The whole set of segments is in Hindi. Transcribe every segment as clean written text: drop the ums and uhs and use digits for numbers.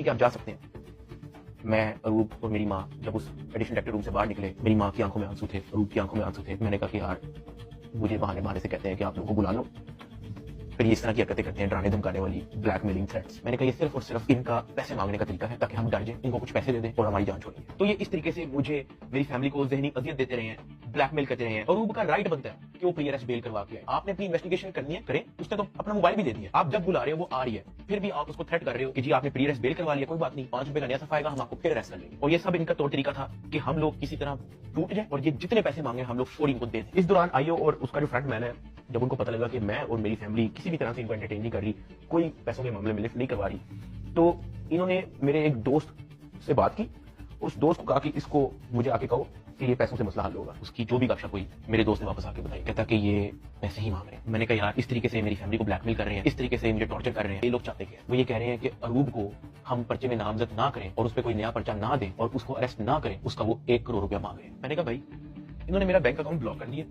ठीक है आप जा सकते हैं। मैं, अरूब और मेरी माँ जब उस एडिशन डायरेक्टर रूम से बाहर निकले, मेरी माँ की आंखों में आंसू थे, अरूब की आंखों में आंसू थे। मैंने कहा कि यार मुझे बहाने बहाने से कहते हैं कि आप लोगों को बुला लो, फिर ये इस तरह की हरकतें करते हैं, डराने धमकाने वाली, ब्लैकमेलिंग थ्रेट्स। मैंने कहा ये सिर्फ और सिर्फ इनका पैसे मांगने का तरीका है ताकि हम डर जाएं, इनको कुछ पैसे दे दें और हमारी जान छोड़िए। तो ये इस तरीके से मुझे, मेरी फैमिली को ज़हनी अजियत देते रहे हैं, ब्लैकमेल करते रहे हैं। अरूब का राइट बनता है कि वो प्री अरेस्ट बेल करवा के आए। आपने अपनी इन्वेस्टिगेशन करनी है, करें। उसने तो अपना मोबाइल भी दे दिया, आप जब बुला रहे हो वो आ रही है, फिर भी आप उसको थ्रेट कर रहे हो कि जी आपने प्री अरेस्ट बेल करवा लिया, कोई बात नहीं, 5 रुपए का नया सफा आएगा, हम आपको फिर अरेस्ट कर लेंगे। और ये सब इनका तौर तरीका था कि हम लोग किसी तरह टूट जाए और ये जितने पैसे मांगे हम लोग फौरी इनको दे दें। इस दौरान आईओ और उसका जो फ्रंट मैन है, जब उनको पता लगा कि मैं और मेरी फैमिली किसी भी तरह से इनको एंटरटेन नहीं कर रही, कोई पैसों के मामले में लिफ्ट नहीं करवा रही, तो इन्होंने मेरे एक दोस्त से बात की। उस दोस्त को कहा कि इसको मुझे आके कहो कि ये पैसों से मसला हल होगा। उसकी जो भी गपशप हुई मेरे दोस्त ने वापस आके बताई, कहता कि ये पैसे ही मांग रहे हैं। मैंने कहा यार इस तरीके से मेरी फैमिली को ब्लैकमेल कर रहे हैं, इस तरीके से मुझे टॉर्चर कर रहे हैं, ये लोग चाहते क्या है? वो ये कह रहे हैं कि अरूब को हम पर्चे में नामजद ना करें और उस पर कोई नया पर्चा ना दें और उसको अरेस्ट ना करें, उसका वो 1 करोड़ रुपया मांग रहे हैं। मैंने कहा भाई इन्होंने मेरा बैंक अकाउंट ब्लॉक कर दिया,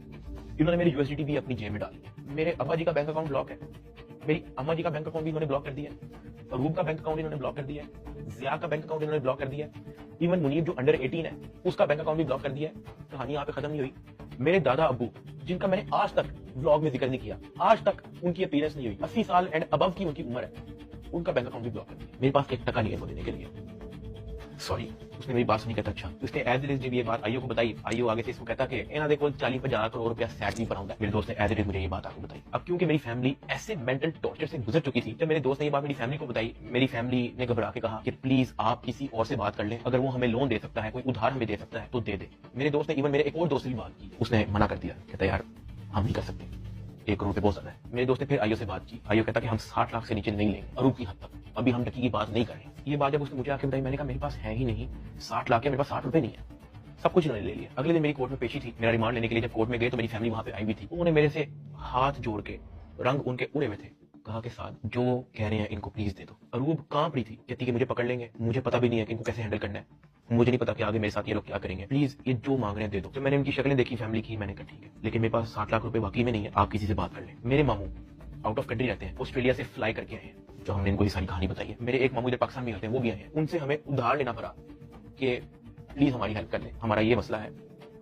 इन्होंने मेरी यूएसडीटी भी अपनी जेब में डाल दी, मेरे अब्बा जी का बैंक अकाउंट ब्लॉक है, मेरी अम्मा जी का बैंक अकाउंट भी इन्होंने ब्लॉक कर दिया, अरूब का बैंक अकाउंट इन्होंने ब्लॉक कर दिया, जिया का बैंक अकाउंट इन्होंने ब्लॉक कर दिया, इवन मुनीब जो अंडर 18 है उसका बैंक अकाउंट भी ब्लॉक कर दिया। कहानी यहाँ पे खत्म नहीं हुई। मेरे दादा अब्बू जिनका मैंने आज तक व्लॉग में जिक्र नहीं किया, आज तक उनकी अपीयरेंस नहीं हुई, 80 साल एंड अबव की उनकी उम्र है, उनका बैंक अकाउंट भी ब्लॉक कर दिया। मेरे पास 1 टका नहीं है वो देने के लिए। सॉरी, उसने मेरी बात सुनी, कहता अच्छा। उसने एज इट इज जब ये बात आईओ को बताई, आईओ आगे से इसको कहता कि इन्होंने देखो 40-50 करोड़ रुपया सैलरी पर आउंदा। मेरे दोस्त ने एज इट इज मुझे ये बात आगे बताई। अब क्योंकि मेरी फैमिली ऐसे मेंटल टॉर्चर से गुजर चुकी थी, जब मेरे दोस्त ने ये बात मेरी फैमिली को बताई, मेरी फैमिली ने घबरा के कहा कि प्लीज आप किसी और से बात कर लें, अगर वो हमें लोन दे सकता है, कोई उधार हमें दे सकता है तो दे दे। मेरे दोस्त ने इवन मेरे एक और दोस्त से भी बात की, उसने मना कर दिया, कहता यार हम नहीं कर सकते, 1 करोड़ रुपए बहुत ज्यादा है। मेरे दोस्त ने फिर आईओ से बात की, आईओ कहता कि हम 60 लाख से नीचे नहीं लेंगे, अरूब की हद तक, अभी हम टकी की बात नहीं करें। ये बात जब उसने मुझे आके बताई, मैंने कहा मेरे पास है ही नहीं 60 लाख, या मेरे पास 60 रुपए नहीं है, सब कुछ इन्होंने ले लिया। अगले दिन मेरी कोर्ट में पेशी थी, मेरा रिमांड लेने के लिए जब कोर्ट में गए तो मेरी फैमिली वहां पे आई हुई थी। उन्होंने मेरे से हाथ जोड़ के, रंग उनके उड़े हुए थे, कहा कि साथ जो कह रहे हैं इनको प्लीज दे दो। अरूब कांप रही थी, कहती कि मुझे पकड़ लेंगे, मुझे पता भी नहीं है कि इनको कैसे हैंडल करना है, मुझे नहीं पता कि आगे मेरे साथ ये लोग क्या करेंगे, प्लीज ये जो मांग रहे हैं दे दो। तो मैंने उनकी शक्लें देखी फैमिली की, मैंने कहा ठीक है, लेकिन मेरे पास 60 लाख रुपए वाकई में नहीं है, आप किसी से बात कर लें। मेरे मामू आउट ऑफ कंट्री रहते हैं, ऑस्ट्रेलिया से फ्लाई करके आए हैं, जो हमने इनको ये सारी कहानी बताई है। मेरे एक मामू इधर पाकिस्तान में रहते हैं, वो भी आए हैं, उनसे हमें उधार लेना पड़ा कि प्लीज हमारी हेल्प कर लें, हमारा ये मसला है,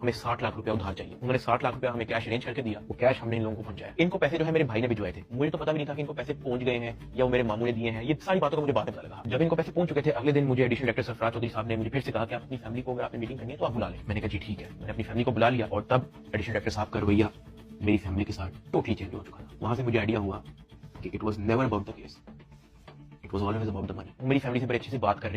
हमें 60 लाख रुपया उधार चाहिए। उन्होंने 60 लाख रुपया हमें कैश अरेंज करके दिया, वो कैश हमने इन लोगों को पहुंचाया। इनको पैसे जो है मेरे भाई ने भिजवाए थे, मुझे तो पता भी नहीं था कि इनको पैसे पहुंच गए हैं या वो मेरे मामू ने दिए हैं। ये सारी बातों का मुझे बाद में पता लगा। जब इनको पैसे पहुंच चुके थे, अगले दिन मुझे एडिशनल डायरेक्टर सरफराज चौधरी साहब ने मुझे फिर से कहा कि आप अपनी फैमिली को, अगर आपने मीटिंग करनी है तो आप बुला लें। मैंने कहा जी ठीक है, मैंने अपनी फैमिली को बुला लिया और तब एडिशनल डायरेक्टर साहब का रवैया मेरी फैमिली के साथ टोटली चेंज हो चुका था। वहां से मुझे आइडिया हुआ कि it was never about the case, it was always about the money. मेरी फैमिली से बड़े अच्छे से बात कर रहे